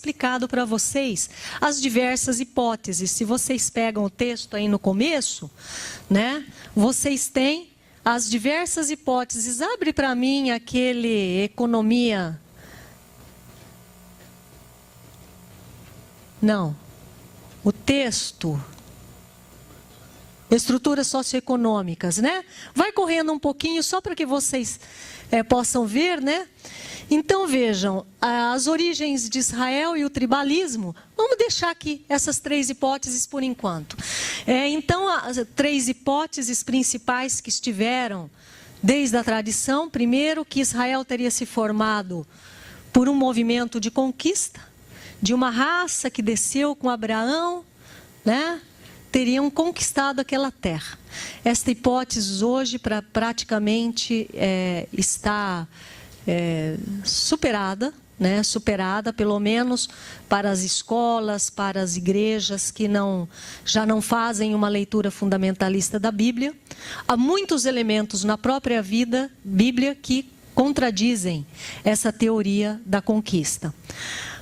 explicado para vocês as diversas hipóteses. Se vocês pegam o texto aí no começo, né, vocês têm as diversas hipóteses. Abre para mim aquele economia. Não. O texto. Estruturas socioeconômicas, né? Vai correndo um pouquinho só para que vocês possam ver, né? Então vejam, as origens de Israel e o tribalismo, vamos deixar aqui essas três hipóteses por enquanto. Então, as três hipóteses principais que estiveram desde a tradição: primeiro, que Israel teria se formado por um movimento de conquista, de uma raça que desceu com Abraão, né? Teriam conquistado aquela terra. Esta hipótese hoje praticamente está superada, né? Superada pelo menos para as escolas, para as igrejas que já não fazem uma leitura fundamentalista da Bíblia. Há muitos elementos na própria vida bíblia que contradizem essa teoria da conquista.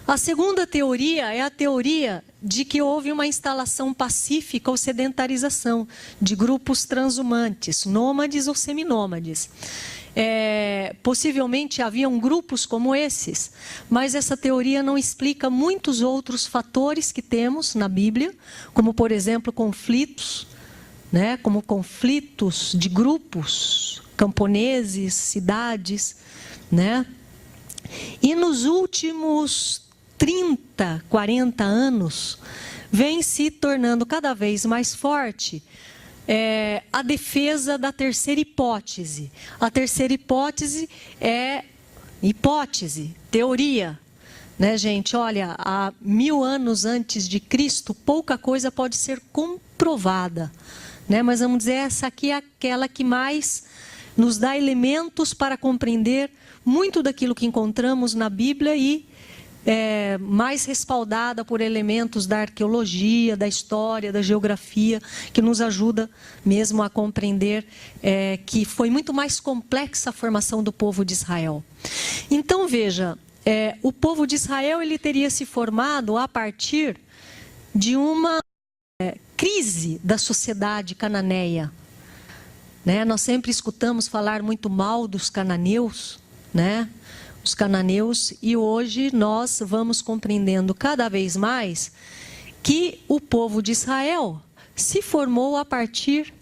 A segunda teoria é a teoria de que houve uma instalação pacífica ou sedentarização de grupos transhumantes, nômades ou seminômades. Possivelmente haviam grupos como esses, mas essa teoria não explica muitos outros fatores que temos na Bíblia, como, por exemplo, conflitos, né? Como conflitos de grupos, camponeses, cidades, né? E nos últimos 30, 40 anos, vem se tornando cada vez mais forte a defesa da terceira hipótese. A terceira hipótese é hipótese, teoria. Né, gente? Olha, há 1000 anos antes de Cristo, pouca coisa pode ser comprovada. Né? Mas vamos dizer, essa aqui é aquela que mais nos dá elementos para compreender muito daquilo que encontramos na Bíblia e mais respaldada por elementos da arqueologia, da história, da geografia, que nos ajuda mesmo a compreender que foi muito mais complexa a formação do povo de Israel. Então, veja, o povo de Israel ele teria se formado a partir de uma crise da sociedade cananeia. Né? Nós sempre escutamos falar muito mal dos cananeus, né? Os cananeus, e hoje nós vamos compreendendo cada vez mais que o povo de Israel se formou a partir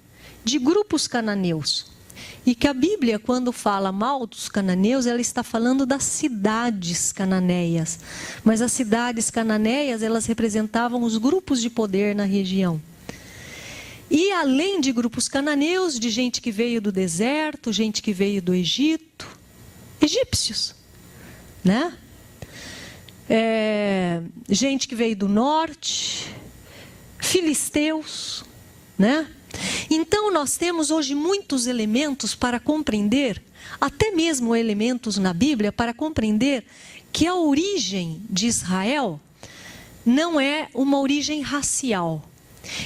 de grupos cananeus. E que a Bíblia, quando fala mal dos cananeus, ela está falando das cidades cananeias. Mas as cidades cananeias, elas representavam os grupos de poder na região. E além de grupos cananeus, de gente que veio do deserto, gente que veio do Egito, egípcios. Né? Gente que veio do norte, filisteus, né? Então nós temos hoje muitos elementos para compreender, até mesmo elementos na Bíblia para compreender que a origem de Israel não é uma origem racial.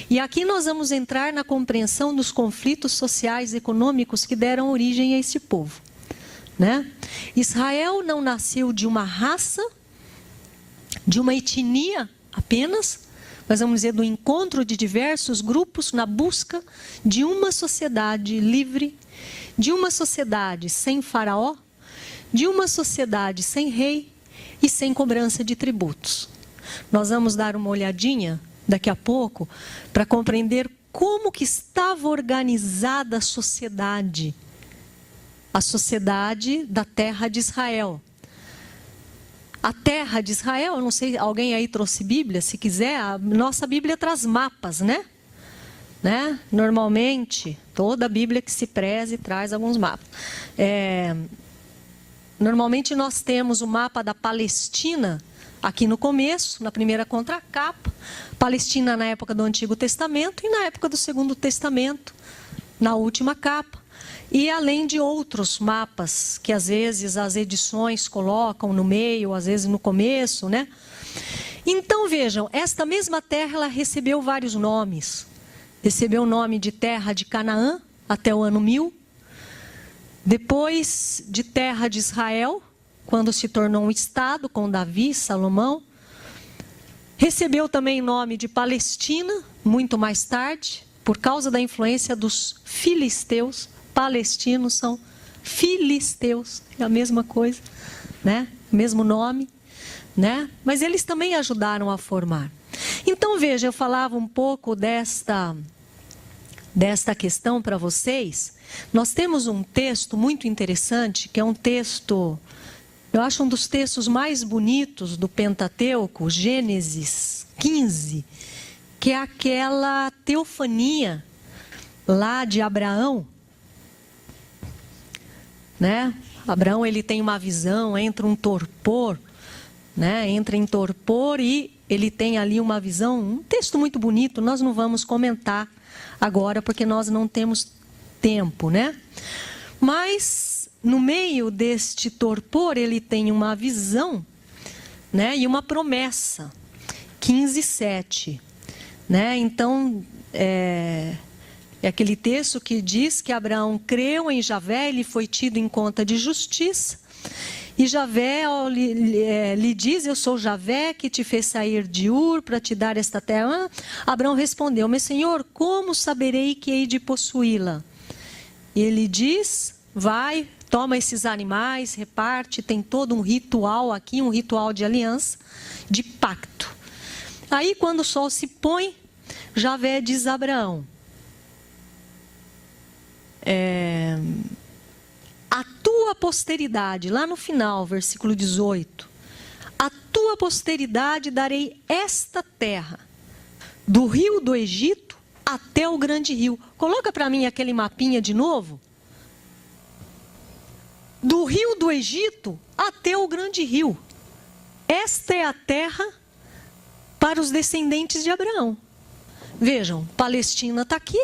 E aqui nós vamos entrar na compreensão dos conflitos sociais e econômicos que deram origem a esse povo. Né? Israel não nasceu de uma raça, de uma etnia apenas, mas vamos dizer do encontro de diversos grupos na busca de uma sociedade livre, de uma sociedade sem faraó, de uma sociedade sem rei e sem cobrança de tributos. Nós vamos dar uma olhadinha daqui a pouco para compreender como que estava organizada a sociedade da terra de Israel. A terra de Israel, eu não sei, alguém aí trouxe Bíblia? Se quiser, a nossa Bíblia traz mapas, né? Normalmente, toda a Bíblia que se preze traz alguns mapas. Normalmente nós temos o mapa da Palestina aqui no começo, na primeira contracapa. Palestina na época do Antigo Testamento e na época do Segundo Testamento, na última capa. E além de outros mapas que às vezes as edições colocam no meio, às vezes no começo, né? Então vejam, esta mesma terra ela recebeu vários nomes. Recebeu o nome de terra de Canaã até o ano 1000. Depois de terra de Israel, quando se tornou um estado com Davi, Salomão. Recebeu também o nome de Palestina, muito mais tarde, por causa da influência dos filisteus. Palestinos são filisteus, é a mesma coisa, né? Mesmo nome, né? Mas eles também ajudaram a formar. Então, veja, eu falava um pouco desta questão para vocês. Nós temos um texto muito interessante, que é um texto, eu acho um dos textos mais bonitos do Pentateuco, Gênesis 15, que é aquela teofania lá de Abraão, né? Abraão, ele tem uma visão, entra um torpor, né? Entra em torpor e ele tem ali uma visão, um texto muito bonito, nós não vamos comentar agora porque nós não temos tempo, né? Mas no meio deste torpor ele tem uma visão, né? E uma promessa, 15:7, né? Então, é aquele texto que diz que Abraão creu em Javé, ele foi tido em conta de justiça. E Javé lhe diz, eu sou Javé que te fez sair de Ur para te dar esta terra. Abraão respondeu, meu senhor, como saberei que hei de possuí-la? E ele diz, vai, toma esses animais, reparte, tem todo um ritual aqui, um ritual de aliança, de pacto. Aí quando o sol se põe, Javé diz a Abraão, a tua posteridade, lá no final, versículo 18, a tua posteridade darei esta terra, do rio do Egito até o grande rio. Coloca para mim aquele mapinha de novo. Do rio do Egito até o grande rio. Esta é a terra para os descendentes de Abraão. Vejam, Palestina está aqui.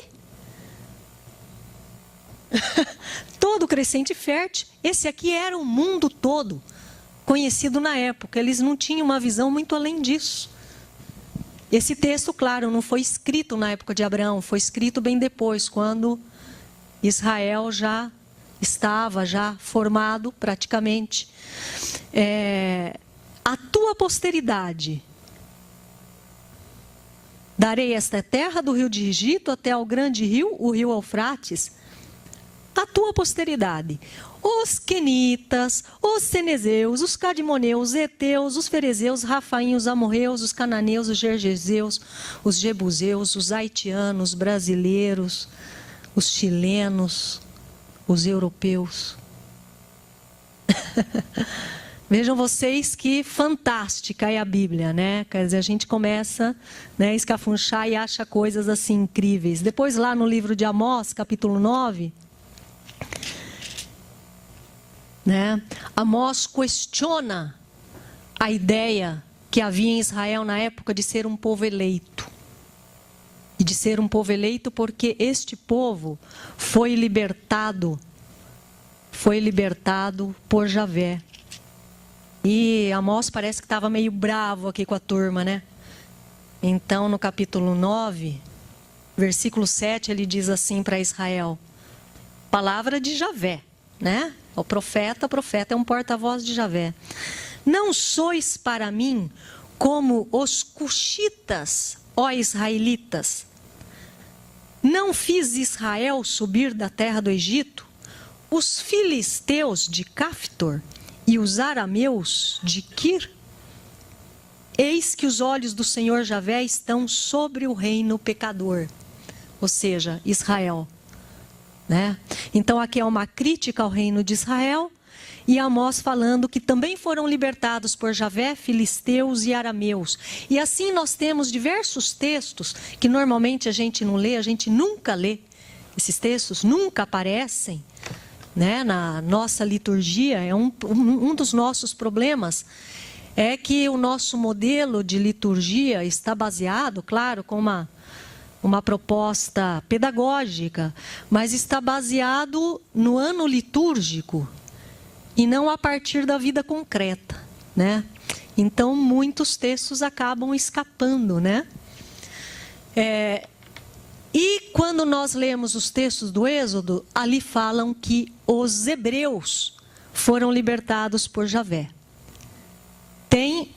Todo o crescente fértil, esse aqui era o mundo todo, conhecido na época. Eles não tinham uma visão muito além disso. Esse texto, claro, não foi escrito na época de Abraão, foi escrito bem depois, quando Israel já estava formado praticamente. A tua posteridade, darei esta terra do rio de Egito até ao grande rio, o rio Eufrates, a tua posteridade, os quenitas, os cenezeus, os cadmoneus, os heteus, os ferezeus, os rafaíns, os amorreus, os cananeus, os gergeseus, os jebuseus, os haitianos, os brasileiros, os chilenos, os europeus. Vejam vocês que fantástica é a Bíblia, né? Quer dizer, a gente começa, né, a escafunchar e acha coisas assim incríveis. Depois lá no livro de Amós, capítulo 9... né? Amós questiona a ideia que havia em Israel na época de ser um povo eleito. E de ser um povo eleito porque este povo foi libertado por Javé. E Amós parece que estava meio bravo aqui com a turma, né? Então no capítulo 9, versículo 7, ele diz assim para Israel, palavra de Javé, né? O profeta é um porta-voz de Javé. Não sois para mim como os cuxitas, ó israelitas. Não fiz Israel subir da terra do Egito, os filisteus de Caftor e os arameus de Quir? Eis que os olhos do Senhor Javé estão sobre o reino pecador, ou seja, Israel. Né? Então aqui é uma crítica ao reino de Israel e Amós falando que também foram libertados por Javé, filisteus e arameus. E assim nós temos diversos textos que normalmente a gente não lê, a gente nunca lê. Esses textos nunca aparecem, né, na nossa liturgia. É um dos nossos problemas, é que o nosso modelo de liturgia está baseado, claro, com uma proposta pedagógica, mas está baseado no ano litúrgico e não a partir da vida concreta, né? Então, muitos textos acabam escapando, né? E quando nós lemos os textos do Êxodo, ali falam que os hebreus foram libertados por Javé. Tem